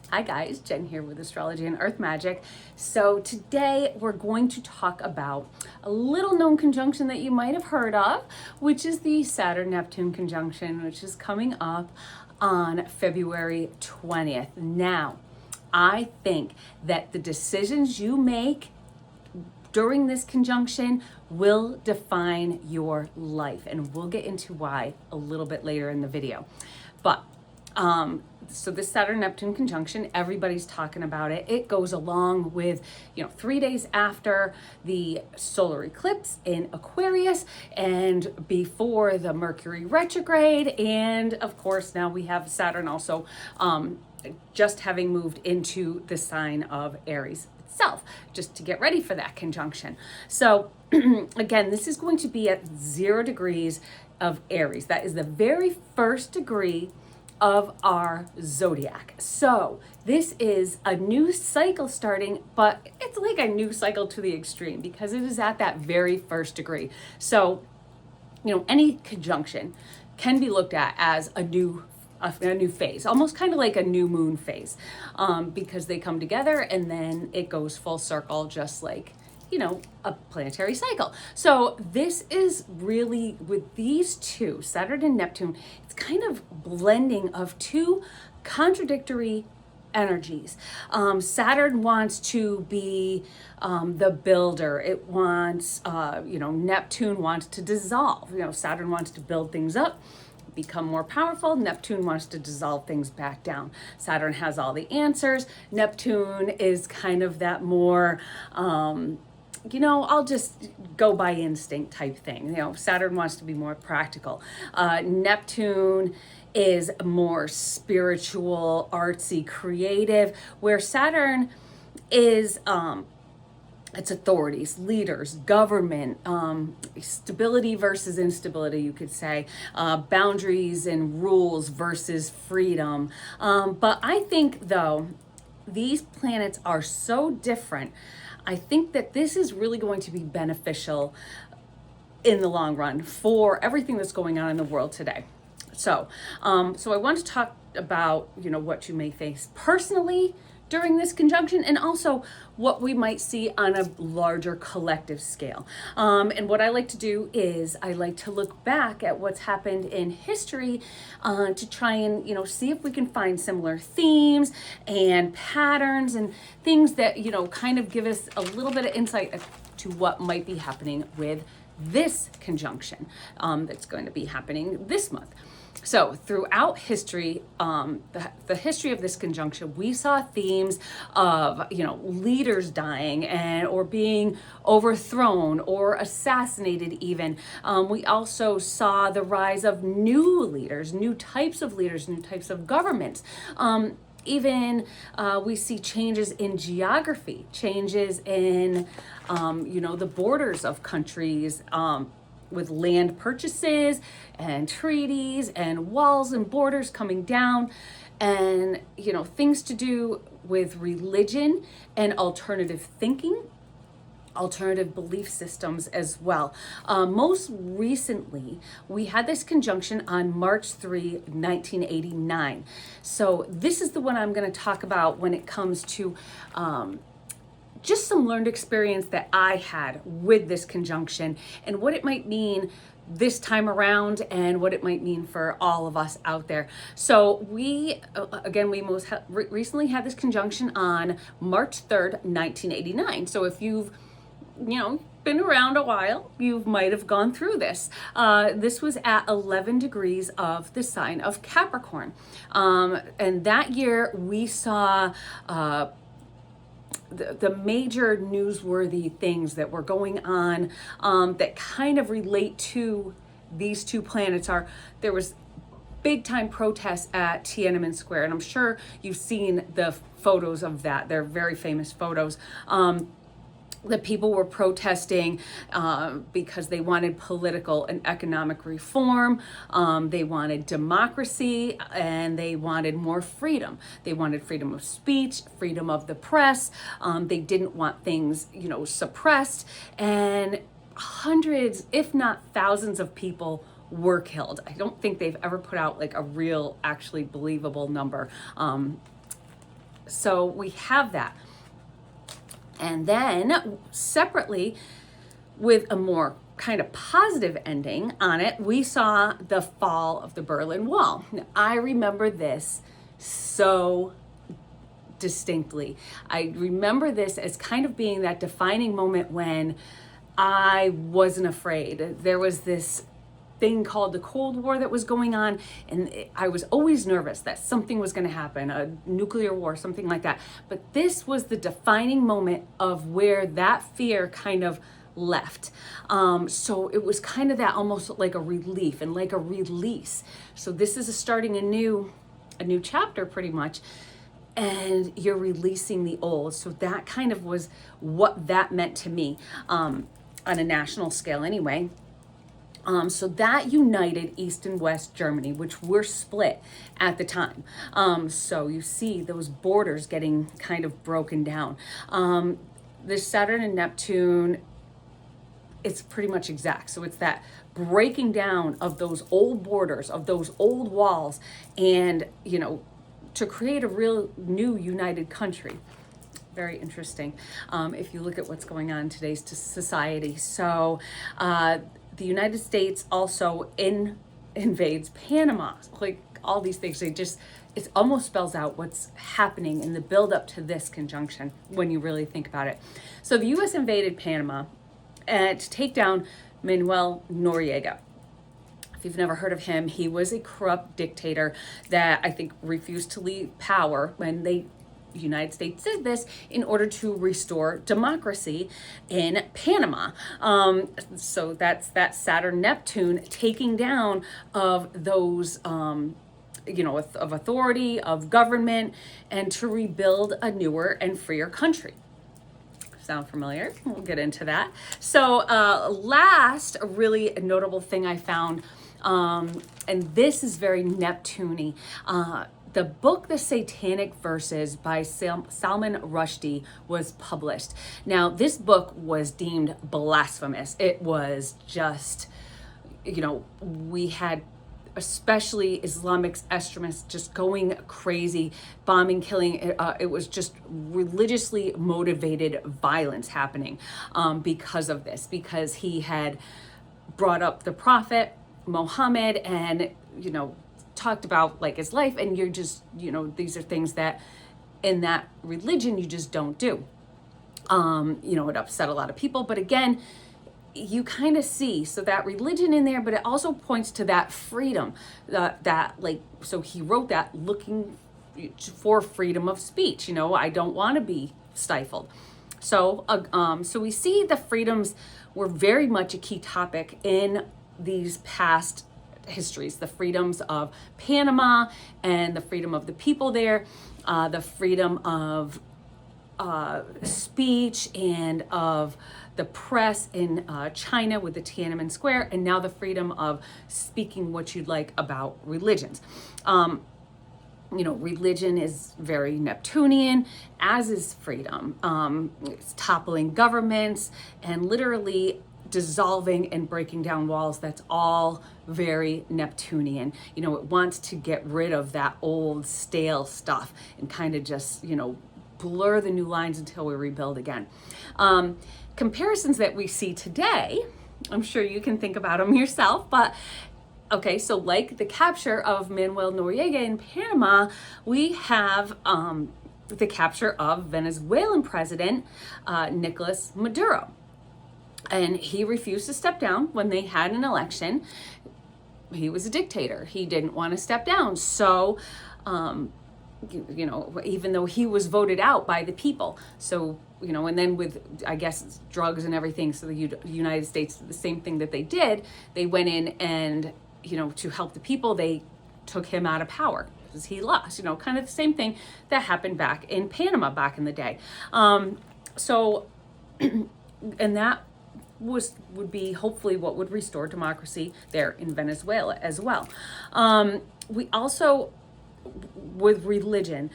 Hi guys, Jen here with Astrology and Earth Magic. So today we're going to talk about a little known conjunction that you might have heard of, which is the Saturn-Neptune conjunction, which is coming up on February 20th. Now, I think that the decisions you make during this conjunction will define your life, and we'll get into why a little bit later in the video. But so this Saturn-Neptune conjunction, everybody's talking about it. It goes along with, 3 days after the solar eclipse in Aquarius and before the Mercury retrograde. And of course, now we have Saturn also just having moved into the sign of Aries itself, just to get ready for that conjunction. So again, this is going to be at 0 degrees of Aries. That is the very first degree of our zodiac. So this is a new cycle starting, but it's like a new cycle to the extreme because it is at that very first degree. So, any conjunction can be looked at as a new phase, almost kind of like a new moon phase, because they come together and then it goes full circle, just like a planetary cycle. So this is really, with these two, Saturn and Neptune, it's kind of blending of two contradictory energies. Saturn wants to be the builder. It wants, Neptune wants to dissolve. Saturn wants to build things up, become more powerful. Neptune wants to dissolve things back down. Saturn has all the answers. Neptune is kind of that more, I'll just go by instinct type thing. Saturn wants to be more practical. Neptune is more spiritual, artsy, creative, where Saturn is, it's authorities, leaders, government, stability versus instability, you could say, boundaries and rules versus freedom. But I think, though, these planets are so different. I think that this is really going to be beneficial in the long run for everything that's going on in the world today. So I want to talk about, what you may face personally during this conjunction, and also what we might see on a larger collective scale. And what I like to do is I like to look back at what's happened in history to try and, see if we can find similar themes and patterns and things that, kind of give us a little bit of insight to what might be happening with this conjunction that's going to be happening this month. So throughout history, the history of this conjunction, we saw themes of, leaders dying or being overthrown or assassinated even. We also saw the rise of new leaders, new types of governments. Even we see changes in geography, changes in, the borders of countries, with land purchases and treaties and walls and borders coming down, and things to do with religion and alternative thinking, alternative belief systems as well. Most recently, we had this conjunction on March 3, 1989. So this is the one I'm going to talk about when it comes to just some learned experience that I had with this conjunction and what it might mean this time around and what it might mean for all of us out there. So we most recently had this conjunction on March 3rd, 1989. So if you've, been around a while, you might have gone through this. This was at 11 degrees of the sign of Capricorn. And that year we saw, the major newsworthy things that were going on that kind of relate to these two planets there was big time protests at Tiananmen Square, and I'm sure you've seen the photos of that. They're very famous photos. The people were protesting because they wanted political and economic reform. They wanted democracy, and they wanted more freedom. They wanted freedom of speech, freedom of the press. They didn't want things, suppressed. And hundreds, if not thousands of people were killed. I don't think they've ever put out like a real, actually believable number. So we have that. And then separately, with a more kind of positive ending on it, we saw the fall of the Berlin Wall. Now, I remember this so distinctly. I remember this as kind of being that defining moment when I wasn't afraid. There was this thing called the Cold War that was going on, and I was always nervous that something was going to happen, a nuclear war, something like that. But this was the defining moment of where that fear kind of left. So it was kind of that almost like a relief and like a release. So this is starting a new chapter pretty much, and you're releasing the old. So that kind of was what that meant to me, on a national scale anyway. So that united East and West Germany, which were split at the time. So you see those borders getting kind of broken down. This Saturn and Neptune, it's pretty much exact. So it's that breaking down of those old borders, of those old walls, and, to create a real new united country. Very interesting, if you look at what's going on in today's society. So the United States also invades Panama. Like all these things, it almost spells out what's happening in the build up to this conjunction when you really think about it. So the U.S. invaded Panama to take down Manuel Noriega. If you've never heard of him, he was a corrupt dictator that I think refused to leave power when the United States did this in order to restore democracy in Panama. So that's that Saturn Neptune taking down of those, of authority, of government, and to rebuild a newer and freer country. Sound familiar? We'll get into that. So last really notable thing I found, and this is very Neptune-y, the book The Satanic Verses by Salman Rushdie was published. Now, this book was deemed blasphemous. It was just, we had especially Islamic extremists just going crazy, bombing, killing. It was just religiously motivated violence happening because of this, because he had brought up the Prophet Muhammad and, talked about like his life, and you're just, these are things that in that religion you just don't do. It upset a lot of people, but again, you kind of see, so that religion in there, but it also points to that freedom, so he wrote that looking for freedom of speech. I don't want to be stifled. So we see the freedoms were very much a key topic in these past histories, the freedoms of Panama and the freedom of the people there, the freedom of speech and of the press in China with the Tiananmen Square, and now the freedom of speaking what you'd like about religions. Religion is very Neptunian, as is freedom. It's toppling governments and literally dissolving and breaking down walls. That's all very Neptunian. It wants to get rid of that old stale stuff and kind of just, blur the new lines until we rebuild again. Comparisons that we see today, I'm sure you can think about them yourself, but okay, so like the capture of Manuel Noriega in Panama, we have the capture of Venezuelan president Nicolas Maduro. And he refused to step down when they had an election. He was a dictator. He didn't want to step down. So, even though he was voted out by the people. So, and then with, I guess, drugs and everything. So the United States, the same thing that they did, they went in and, to help the people, they took him out of power because he lost, kind of the same thing that happened back in Panama back in the day. And that would be hopefully what would restore democracy there in Venezuela as well. We also, with religion,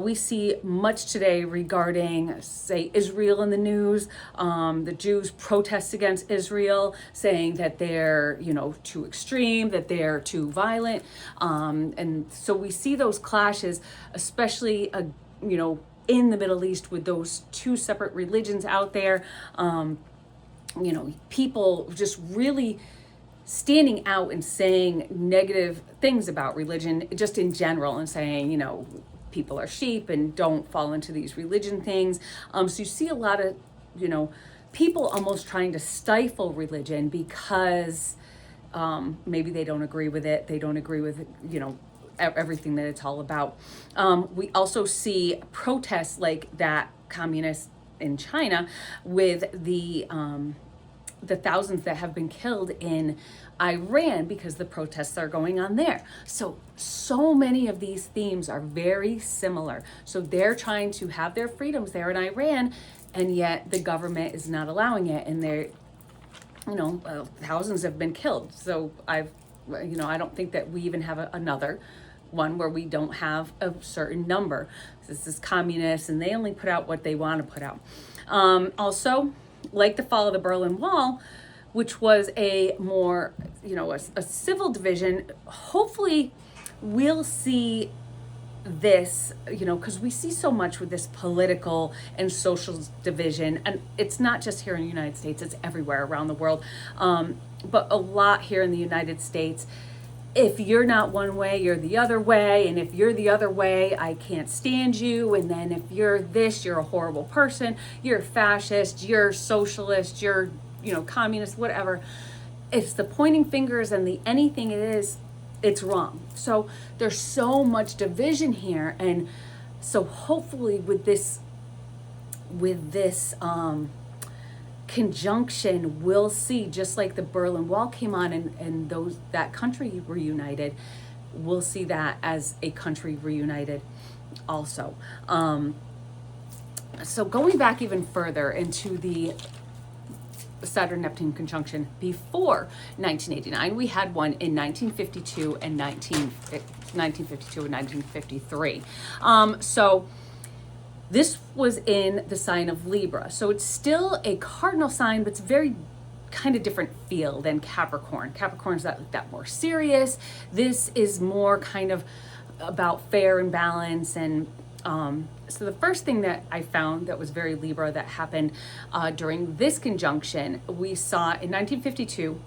we see much today regarding, say, Israel in the news, the Jews' protests against Israel, saying that they're, too extreme, that they're too violent. And so we see those clashes, especially in the Middle East with those two separate religions out there, people just really standing out and saying negative things about religion just in general, and saying, people are sheep and don't fall into these religion things. So you see a lot of, people almost trying to stifle religion because maybe they don't agree with it. They don't agree with, everything that it's all about. We also see protests like that communist in China with the thousands that have been killed in Iran because the protests are going on there. So many of these themes are very similar. So they're trying to have their freedoms there in Iran, and yet the government is not allowing it, and they're, thousands have been killed. So I don't think that we even have another one where we don't have a certain number. This is communist, and they only put out what they want to put out. Also, like the fall of the Berlin Wall, which was a more, a civil division, hopefully we'll see this, because we see so much with this political and social division, and it's not just here in the United States, it's everywhere around the world, but a lot here in the United States. If you're not one way, you're the other way, and if you're the other way, I can't stand you, and then if you're this, you're a horrible person, you're a fascist, you're socialist, you're communist, whatever. It's the pointing fingers and the anything it is, it's wrong. So there's so much division here, and so hopefully with this conjunction, we'll see, just like the Berlin Wall came on and that country reunited, we'll see that as a country reunited also. So going back even further into the Saturn-Neptune conjunction before 1989, we had one in 1952 and 1953. So this was in the sign of Libra. So it's still a cardinal sign, but it's very kind of different feel than Capricorn. Capricorn's that more serious. This is more kind of about fair and balance. And so the first thing that I found that was very Libra that happened during this conjunction, we saw in 1952,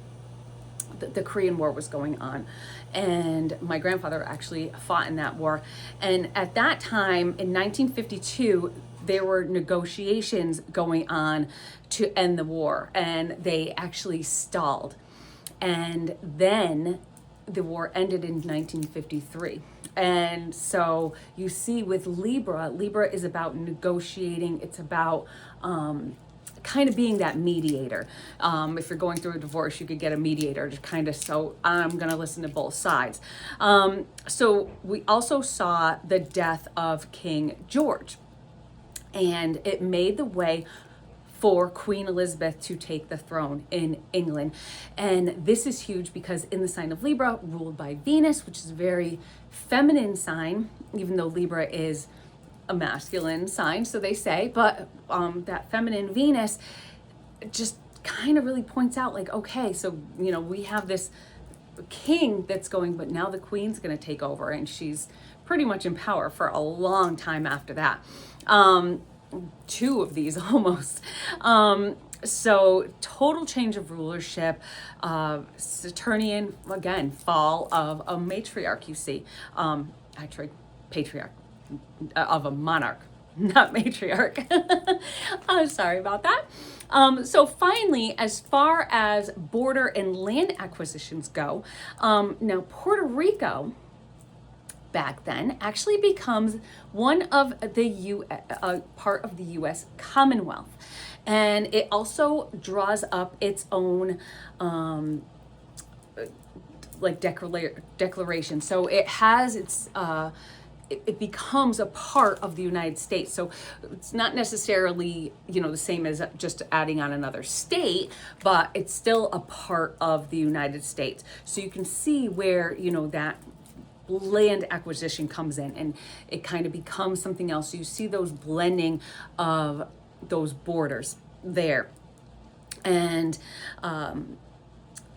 the Korean War was going on, and my grandfather actually fought in that war. And at that time in 1952, there were negotiations going on to end the war, and they actually stalled. And then the war ended in 1953. And so you see with Libra is about negotiating. It's about kind of being that mediator. If you're going through a divorce, you could get a mediator to kind of, so I'm going to listen to both sides. So we also saw the death of King George, and it made the way for Queen Elizabeth to take the throne in England. And this is huge because in the sign of Libra, ruled by Venus, which is a very feminine sign, even though Libra is a masculine sign, so they say, but that feminine Venus just kind of really points out, like, okay, so, we have this king that's going, but now the queen's going to take over, and she's pretty much in power for a long time after that. Two of these almost. So total change of rulership, Saturnian, again, fall of a matriarch, you see, actually patriarch, of a monarch, not matriarch. I'm sorry about that. So finally, as far as border and land acquisitions go, now Puerto Rico back then actually becomes one of the part of the U.S. Commonwealth, and it also draws up its own declaration. So it has its it becomes a part of the United States. So it's not necessarily, the same as just adding on another state, but it's still a part of the United States. So you can see where, that land acquisition comes in, and it kind of becomes something else. So you see those blending of those borders there. And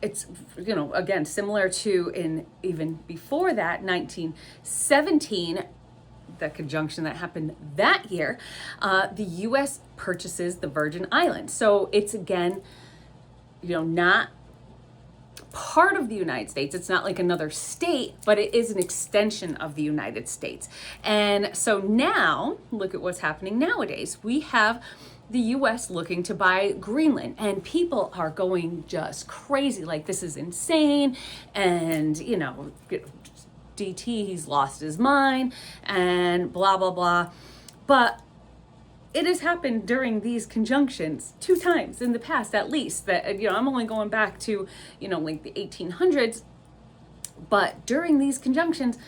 it's, again, similar to even before that, 1917, the conjunction that happened that year, the U.S. purchases the Virgin Islands. So it's again, not part of the United States. It's not like another state, but it is an extension of the United States. And so now, look at what's happening nowadays. We have the US looking to buy Greenland, and people are going just crazy. Like, this is insane. And, DT, he's lost his mind, and blah, blah, blah. But it has happened during these conjunctions 2 times in the past, at least, that, I'm only going back to, like the 1800s, but during these conjunctions,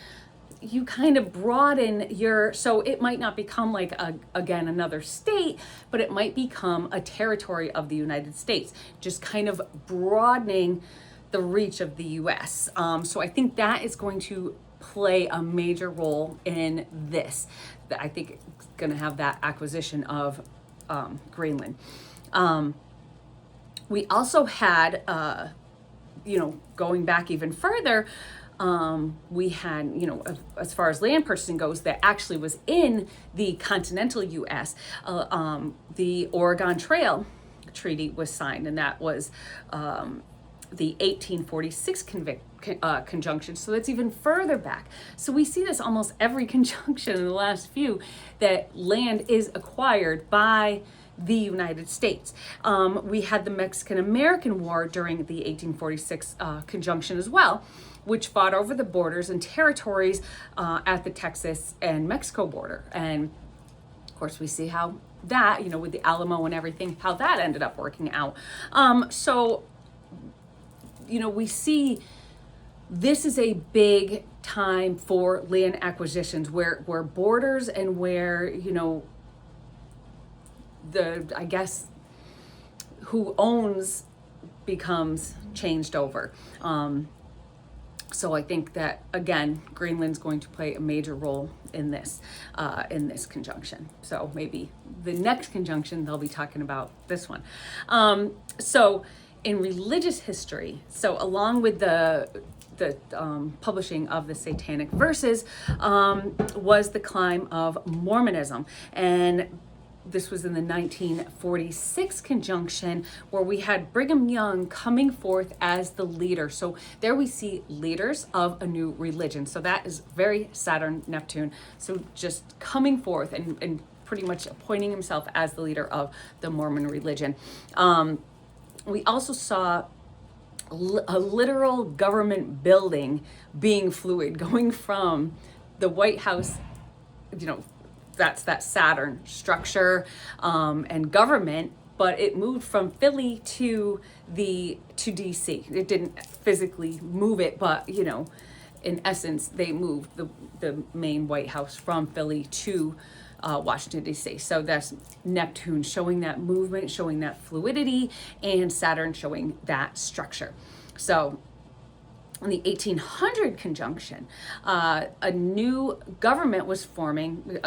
you kind of broaden so it might not become like, again, another state, but it might become a territory of the United States, just kind of broadening the reach of the US. So I think that is going to play a major role in this. I think it's going to have that acquisition of Greenland. We also had, going back even further, we had, as far as land purchasing goes, that actually was in the continental U.S. The Oregon Trail Treaty was signed, and that was the 1846 conjunction. So that's even further back. So we see this almost every conjunction in the last few, that land is acquired by the United States. We had the Mexican-American War during the 1846 conjunction as well, which fought over the borders and territories at the Texas and Mexico border. And of course, we see how that, with the Alamo and everything, how that ended up working out. We see this is a big time for land acquisitions where borders and where, I guess, who owns becomes changed over. So I think that, again, Greenland's going to play a major role in this conjunction. So maybe the next conjunction, they'll be talking about this one. So in religious history, so along with the publishing of the Satanic Verses, was the climb of Mormonism. And this was in the 1946 conjunction, where we had Brigham Young coming forth as the leader. So there we see leaders of a new religion. So that is very Saturn, Neptune. So just coming forth and pretty much appointing himself as the leader of the Mormon religion. We also saw a literal government building being fluid, going from the White House, that's that Saturn structure and government, but it moved from Philly to DC. It didn't physically move it, but in essence, they moved the main White House from Philly to Washington, D.C. So that's Neptune showing that movement, showing that fluidity, and Saturn showing that structure. So in the 1800 conjunction, a new government was forming,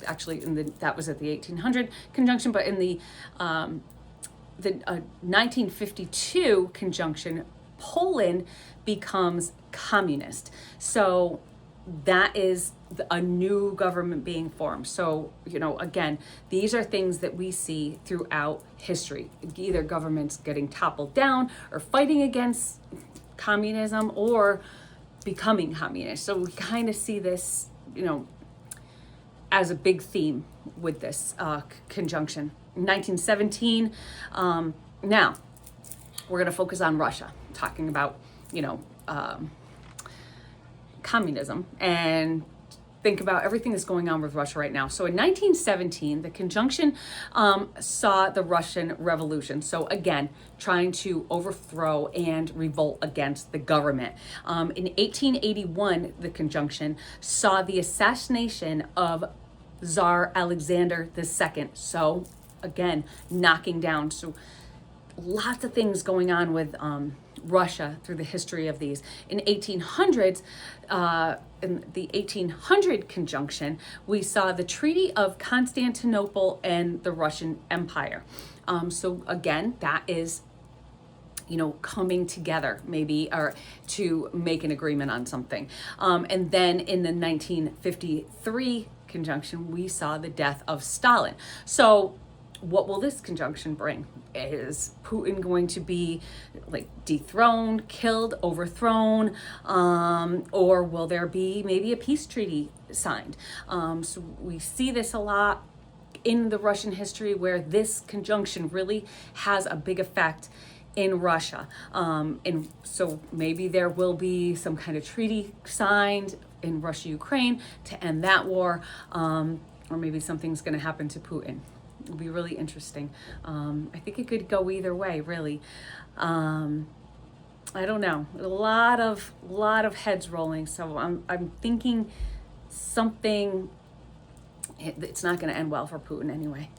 actually that was at the 1800 conjunction, but in the 1952 conjunction, Poland becomes communist. So that is a new government being formed. So, again, these are things that we see throughout history, either governments getting toppled down or fighting against communism or becoming communist. So we kind of see this, as a big theme with this conjunction. 1917, now we're going to focus on Russia, talking about, communism, and think about everything that's going on with Russia right now. So in 1917, the conjunction saw the Russian Revolution. So again, trying to overthrow and revolt against the government. In 1881, the conjunction saw the assassination of Tsar Alexander II. So again, knocking down. So lots of things going on with Russia through the history of these. In 1800s, in the 1800 conjunction, we saw the Treaty of Constantinople and the Russian Empire. So again, that is, coming together maybe, or to make an agreement on something. And then in the 1953 conjunction, we saw the death of Stalin. So what will this conjunction bring? Is Putin going to be like dethroned, killed, overthrown, or will there be maybe a peace treaty signed? So we see this a lot in the Russian history where this conjunction really has a big effect in Russia. And so maybe there will be some kind of treaty signed in Russia-Ukraine to end that war, or maybe something's going to happen to Putin. It'll be really interesting. I think it could go either way, really. I don't know. A lot of heads rolling. So I'm thinking something. It's not going to end well for Putin anyway.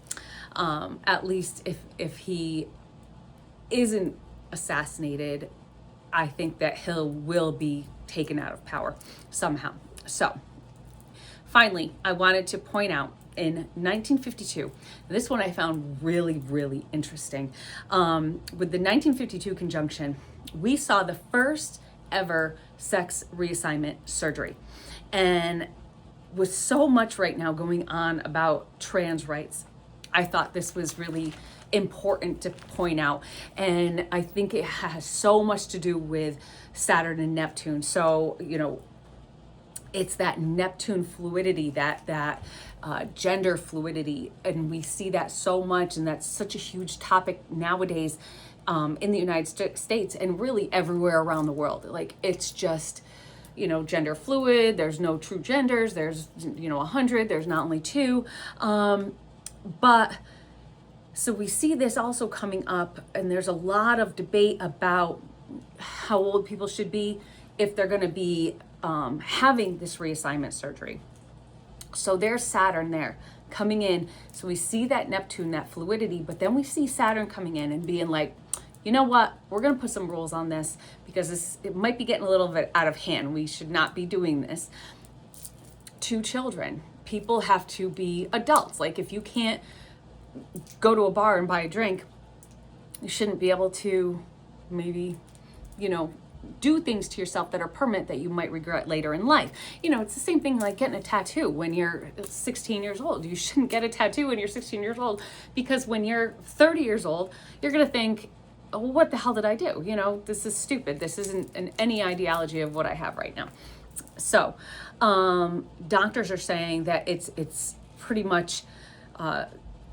At least if he isn't assassinated, I think that he will be taken out of power somehow. So finally, I wanted to point out in 1952, this one I found really, really interesting. With the 1952 conjunction, we saw the first ever sex reassignment surgery. And with so much right now going on about trans rights, I thought this was really important to point out. And I think it has so much to do with Saturn and Neptune. So, it's that Neptune fluidity, that gender fluidity. And we see that so much. And that's such a huge topic nowadays in the United States and really everywhere around the world. Like, it's just, gender fluid. There's no true genders. There's, 100. There's not only two. But so we see this also coming up, and there's a lot of debate about how old people should be if they're going to be having this reassignment surgery. So there's Saturn there coming in. So we see that Neptune, that fluidity, but then we see Saturn coming in and being like, you know what, we're going to put some rules on this because it might be getting a little bit out of hand. We should not be doing this to children. People have to be adults. Like, if you can't go to a bar and buy a drink, you shouldn't be able to maybe, do things to yourself that are permanent that you might regret later in life. It's the same thing like getting a tattoo when you're 16 years old. You shouldn't get a tattoo when you're 16 years old, because when you're 30 years old, you're going to think, oh, what the hell did I do? This is stupid. This isn't any ideology of what I have right now. So doctors are saying that it's pretty much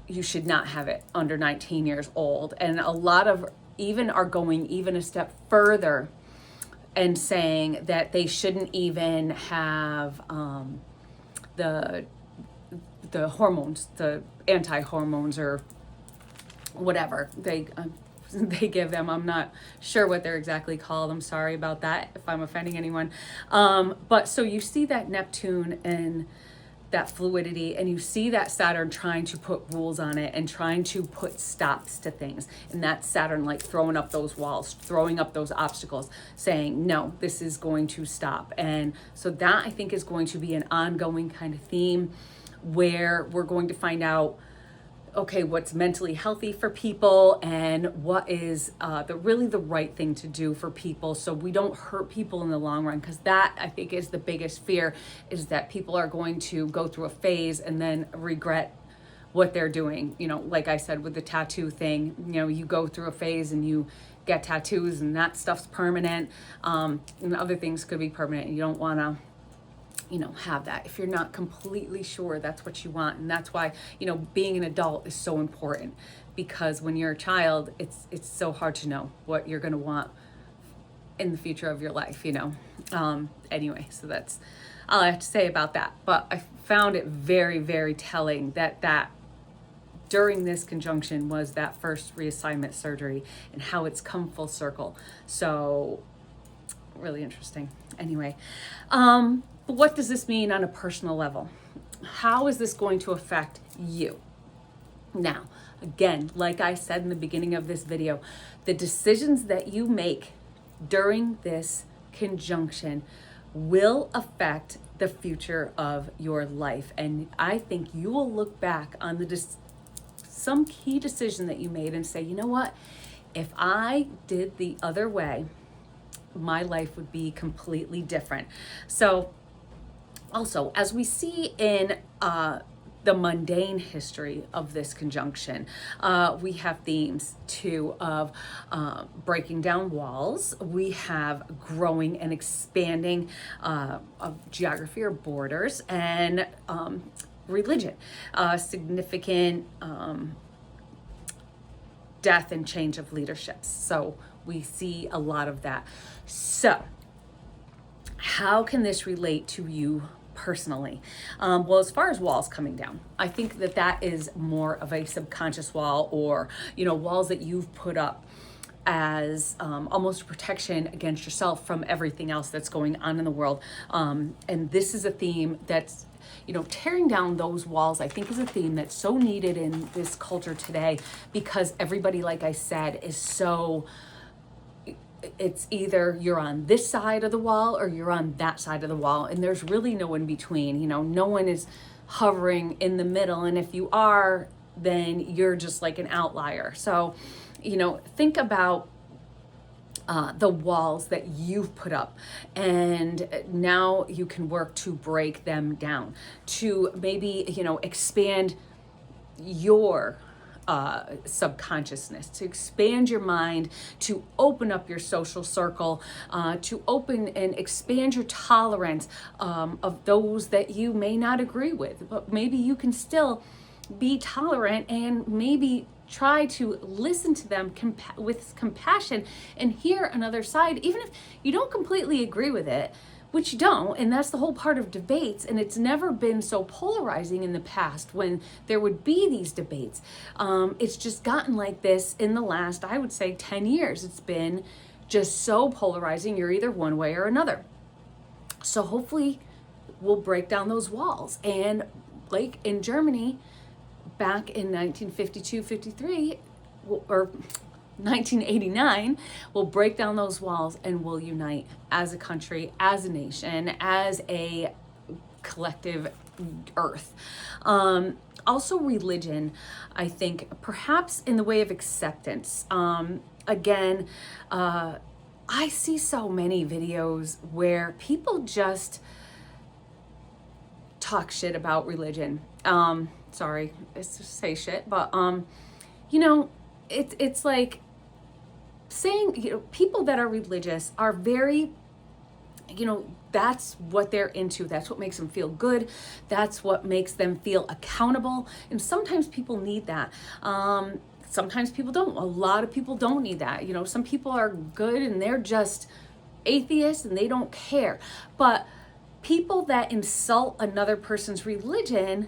you should not have it under 19 years old. And a lot of even are going even a step further and saying that they shouldn't even have the hormones, the anti-hormones or whatever they give them. I'm not sure what they're exactly called. I'm sorry about that if I'm offending anyone. But so you see that Neptune and that fluidity, and you see that Saturn trying to put rules on it and trying to put stops to things. And that's Saturn like throwing up those walls, throwing up those obstacles, saying, no, this is going to stop. And so that I think is going to be an ongoing kind of theme where we're going to find out, okay, what's mentally healthy for people and what is really the right thing to do for people so we don't hurt people in the long run. Because that, I think, is the biggest fear, is that people are going to go through a phase and then regret what they're doing. Like I said, with the tattoo thing, you go through a phase and you get tattoos and that stuff's permanent, and other things could be permanent. You don't want to have that if you're not completely sure that's what you want. And that's why, being an adult is so important, because when you're a child, it's so hard to know what you're going to want in the future of your life, Anyway, so that's all I have to say about that. But I found it very, very telling that during this conjunction was that first reassignment surgery and how it's come full circle. So really interesting. Anyway, but what does this mean on a personal level? How is this going to affect you? Now, again, like I said in the beginning of this video, the decisions that you make during this conjunction will affect the future of your life. And I think you will look back on some key decision that you made and say, you know what? If I did the other way, my life would be completely different. So Also, as we see in the mundane history of this conjunction, we have themes too of breaking down walls. We have growing and expanding of geography or borders, and religion, significant death and change of leaderships. So we see a lot of that. So how can this relate to you personally? Well, as far as walls coming down, I think that that is more of a subconscious wall, or, you know, walls that you've put up as almost protection against yourself from everything else that's going on in the world. And this is a theme that's, you know, tearing down those walls, I think, is a theme that's so needed in this culture today, because everybody, like I said, is so, it's either you're on this side of the wall or you're on that side of the wall, and there's really no in between. You know, no one is hovering in the middle, and if you are, then you're just like an outlier. So, you know, think about the walls that you've put up, and now you can work to break them down, to maybe, you know, expand your subconsciousness, to expand your mind, to open up your social circle, to open and expand your tolerance of those that you may not agree with. But maybe you can still be tolerant and maybe try to listen to them with compassion and hear another side, even if you don't completely agree with it, which you don't. And that's the whole part of debates. And it's never been so polarizing in the past when there would be these debates. It's just gotten like this in the last, I would say, 10 years. It's been just so polarizing. You're either one way or another. So hopefully we'll break down those walls. And like in Germany, back in 1952, 53, or 1989, we'll break down those walls and we'll unite as a country, as a nation, as a collective earth. Also religion, I think, perhaps in the way of acceptance. Again, I see so many videos where people just talk shit about religion. Sorry, it's just say shit, but you know, it's like saying, you know, people that are religious are very, you know, that's what they're into. That's what makes them feel good. That's what makes them feel accountable. And sometimes people need that. Sometimes people don't. A lot of people don't need that. You know, some people are good and they're just atheists and they don't care. But people that insult another person's religion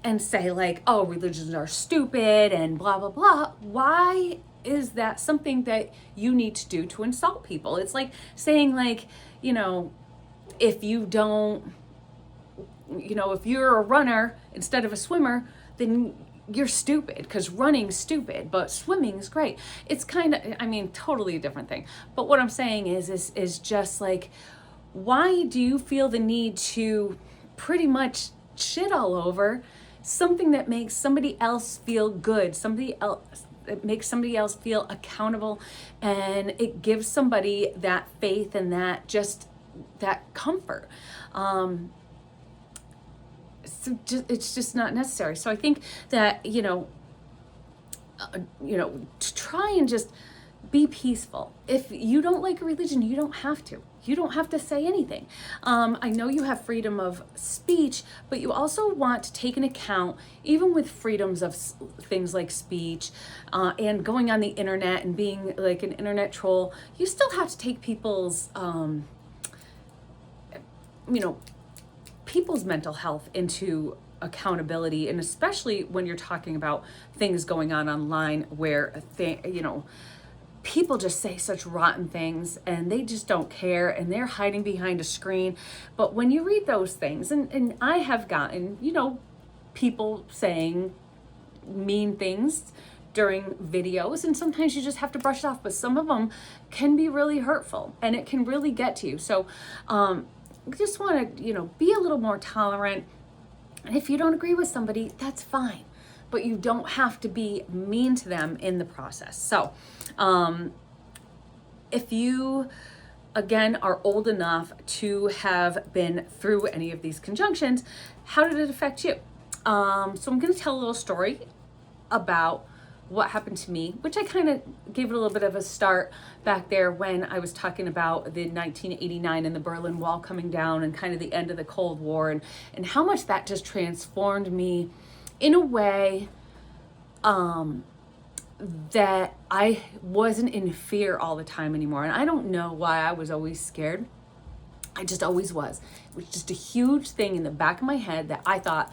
and say like, oh, religions are stupid and blah, blah, blah. Why is that something that you need to do to insult people? It's like saying like, you know, if you don't, you know, if you're a runner instead of a swimmer, then you're stupid, because running's stupid, but swimming's great. It's kind of, I mean, totally a different thing. But what I'm saying is just like, why do you feel the need to pretty much shit all over something that makes somebody else feel good, it makes somebody else feel accountable, and it gives somebody that faith and that just that comfort. It's just not necessary. So I think that, you know, to try and just be peaceful. If you don't like a religion, you don't have to. You don't have to say anything. I know you have freedom of speech, but you also want to take into account, even with freedoms of things like speech and going on the internet and being like an internet troll, you still have to take people's, people's mental health into accountability, and especially when you're talking about things going on online where people just say such rotten things and they just don't care and they're hiding behind a screen. But when you read those things, and I have gotten, people saying mean things during videos, and sometimes you just have to brush it off, but some of them can be really hurtful and it can really get to you. So just want to, be a little more tolerant. And if you don't agree with somebody, that's fine, but you don't have to be mean to them in the process. So if you again, are old enough to have been through any of these conjunctions, how did it affect you? So I'm going to tell a little story about what happened to me, which I kind of gave it a little bit of a start back there when I was talking about the 1989 and the Berlin Wall coming down and kind of the end of the Cold War, and how much that just transformed me in a way that I wasn't in fear all the time anymore. And I don't know why I was always scared. I just always was. It was just a huge thing in the back of my head that I thought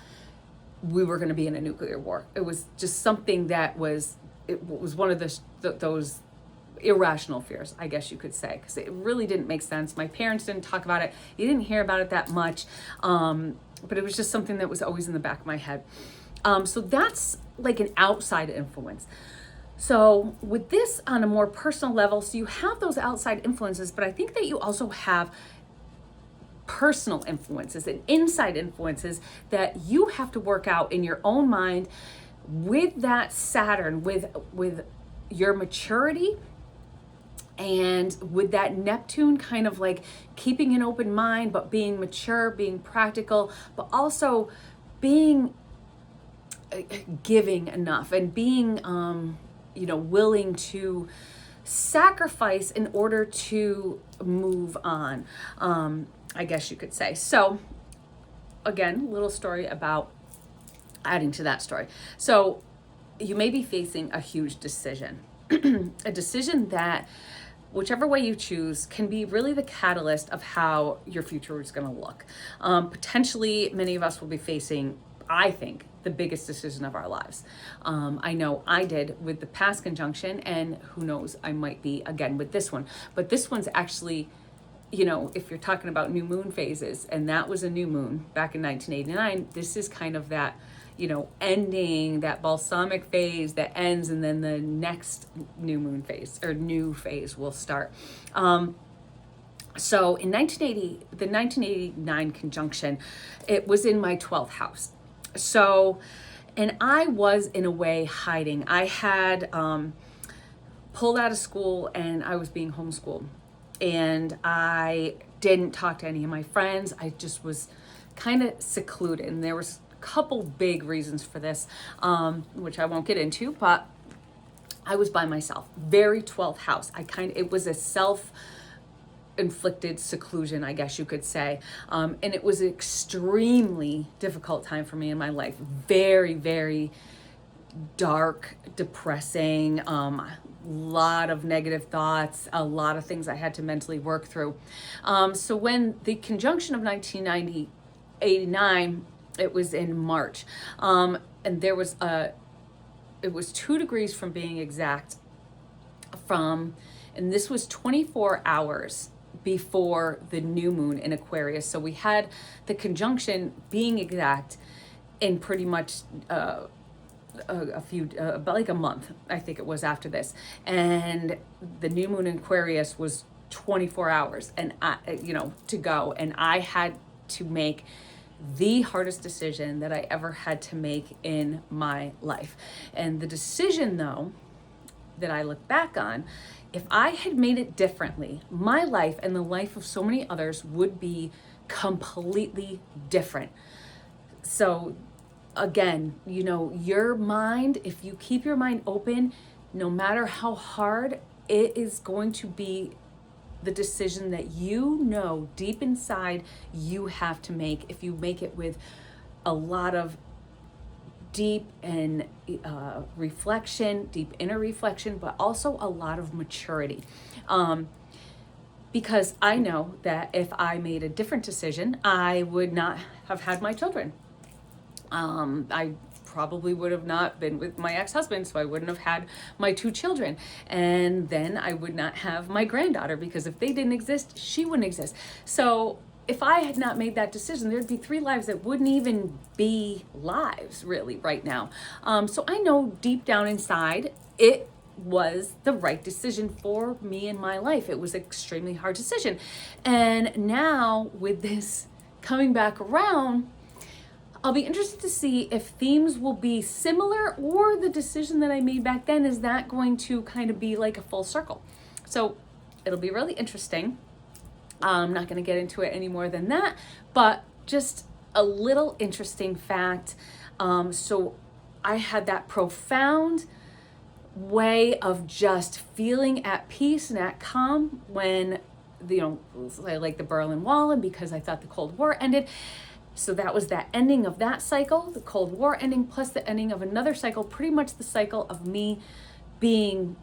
we were going to be in a nuclear war. It was just something that was one of those irrational fears, I guess you could say, because it really didn't make sense. My parents didn't talk about it. You didn't hear about it that much. But it was just something that was always in the back of my head. So that's like an outside influence. So with this on a more personal level, so you have those outside influences, but I think that you also have personal influences and inside influences that you have to work out in your own mind with that Saturn, with your maturity, and with that Neptune kind of like keeping an open mind, but being mature, being practical, but also being giving enough and being willing to sacrifice in order to move on, I guess you could say. So again, little story about adding to that story. So you may be facing a huge decision, a decision that whichever way you choose can be really the catalyst of how your future is going to look. Potentially, many of us will be facing, I think, the biggest decision of our lives. I know I did with the past conjunction, and who knows, I might be again with this one. But this one's actually, if you're talking about new moon phases, and that was a new moon back in 1989, this is kind of that, ending, that balsamic phase that ends, and then the next new moon phase or new phase will start. So in 1980, the 1989 conjunction, it was in my 12th house. So, and I was in a way hiding. I had pulled out of school and I was being homeschooled. And I didn't talk to any of my friends. I just was kind of secluded. And there was a couple big reasons for this, which I won't get into, but I was by myself. Very 12th house. It was a self-inflicted seclusion, I guess you could say. And it was an extremely difficult time for me in my life. Very, very dark, depressing, lot of negative thoughts, a lot of things I had to mentally work through. So when the conjunction of 1989, it was in March, and there was it was 2 degrees from being exact and this was 24 hours before the new moon in Aquarius. So we had the conjunction being exact in pretty much about like a month, I think it was, after this, and the new moon in Aquarius was 24 hours and to go, and I had to make the hardest decision that I ever had to make in my life. And the decision, though, that I look back on, if I had made it differently, my life and the life of so many others would be completely different. So again, your mind, if you keep your mind open, no matter how hard, it is going to be the decision that deep inside you have to make. If you make it with a lot of deep and reflection, deep inner reflection, but also a lot of maturity. Because I know that if I made a different decision, I would not have had my children. I probably would have not been with my ex-husband, so I wouldn't have had my 2 children. And then I would not have my granddaughter, because if they didn't exist, she wouldn't exist. So if I had not made that decision, there'd be 3 lives that wouldn't even be lives really right now. So I know deep down inside, it was the right decision for me in my life. It was an extremely hard decision. And now with this coming back around, I'll be interested to see if themes will be similar, or the decision that I made back then, is that going to kind of be like a full circle. So it'll be really interesting. I'm not going to get into it any more than that, but just a little interesting fact. So I had that profound way of just feeling at peace and at calm when, like the Berlin Wall, and because I thought the Cold War ended. So that was that ending of that cycle, the Cold War ending, plus the ending of another cycle, pretty much the cycle of me being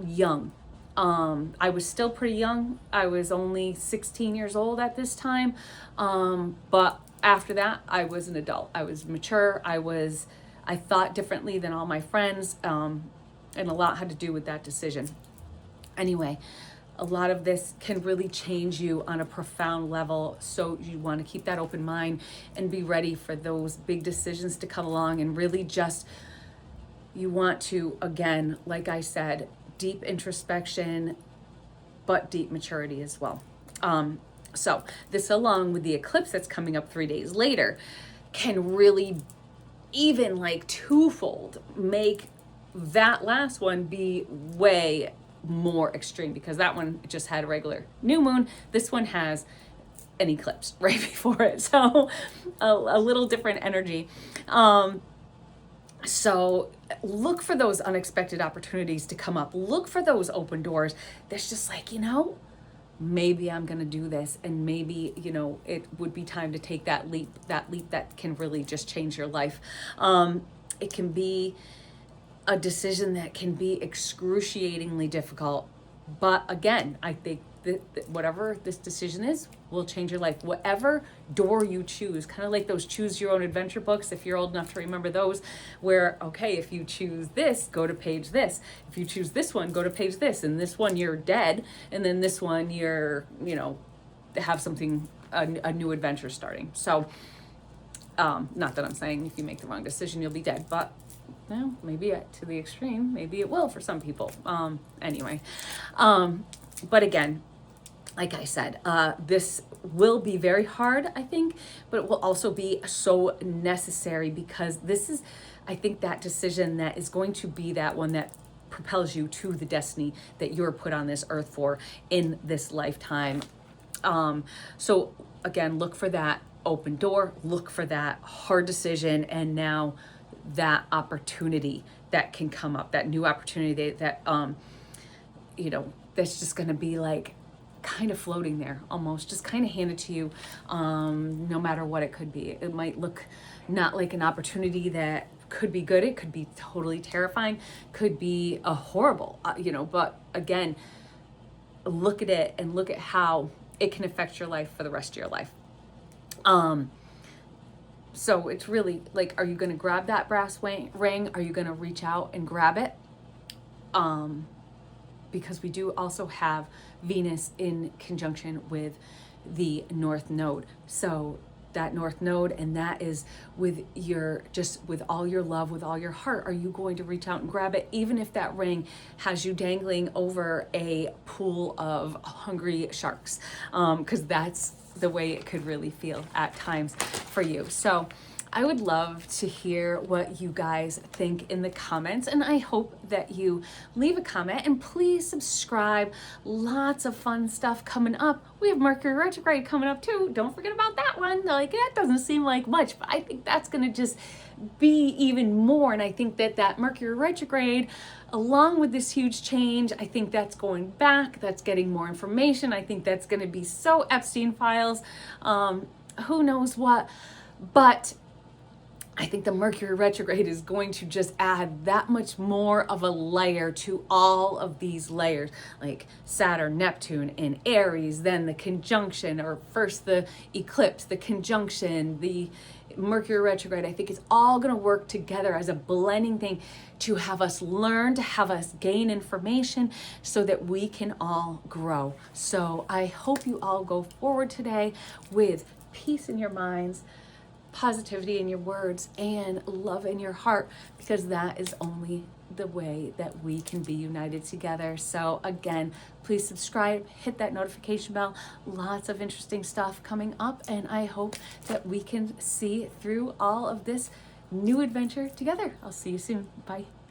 young. I was still pretty young. I was only 16 years old at this time. But after that, I was an adult. I was mature. I thought differently than all my friends. And a lot had to do with that decision. Anyway, a lot of this can really change you on a profound level. So you want to keep that open mind and be ready for those big decisions to come along, and really just, you want to, again, like I said, deep introspection, but deep maturity as well. So this, along with the eclipse that's coming up 3 days later, can really even like twofold make that last one be way more extreme, because that one just had a regular new moon. This one has an eclipse right before it. So a little different energy. So look for those unexpected opportunities to come up. Look for those open doors. That's just like, maybe I'm going to do this. And maybe, it would be time to take that leap that can really just change your life. It can be a decision that can be excruciatingly difficult. But again, I think that whatever this decision is will change your life. Whatever door you choose, kind of like those choose your own adventure books, if you're old enough to remember those, where, okay, if you choose this, go to page this. If you choose this one, go to page this. And this one, you're dead. And then this one, you're, have something, a new adventure starting. So, not that I'm saying if you make the wrong decision, you'll be dead, but maybe to the extreme, maybe it will for some people. Anyway, but again, like I said, this will be very hard, I think, but it will also be so necessary, because this is, I think, that decision that is going to be that one that propels you to the destiny that you're put on this earth for in this lifetime. So again, look for that open door, look for that hard decision, and now that opportunity that can come up, that new opportunity that that's just going to be like kind of floating there, almost just kind of handed to you, no matter what it could be. It might look not like an opportunity that could be good. It could be totally terrifying, could be a horrible, but again, look at it and look at how it can affect your life for the rest of your life. So it's really like, are you going to grab that brass ring? Are you going to reach out and grab it? Because we do also have Venus in conjunction with the North Node. So that North Node, and that is with with all your love, with all your heart, are you going to reach out and grab it, even if that ring has you dangling over a pool of hungry sharks? Because that's the way it could really feel at times for you. So I would love to hear what you guys think in the comments, and I hope that you leave a comment, and please subscribe. Lots of fun stuff coming up. We have Mercury retrograde coming up too. Don't forget about that one. Like, that doesn't seem like much, but I think that's going to just be even more. And I think that Mercury retrograde, along with this huge change, I think that's going back, that's getting more information. I think that's going to be so Epstein files, who knows what, but I think the Mercury retrograde is going to just add that much more of a layer to all of these layers, like Saturn, Neptune, and Aries, then the conjunction, or first the eclipse, the conjunction, the Mercury retrograde. I think it's all going to work together as a blending thing to have us learn, to have us gain information so that we can all grow. So I hope you all go forward today with peace in your minds, positivity in your words, and love in your heart, because that is only the way that we can be united together. So again, please subscribe, hit that notification bell. Lots of interesting stuff coming up, and I hope that we can see through all of this new adventure together. I'll see you soon. Bye.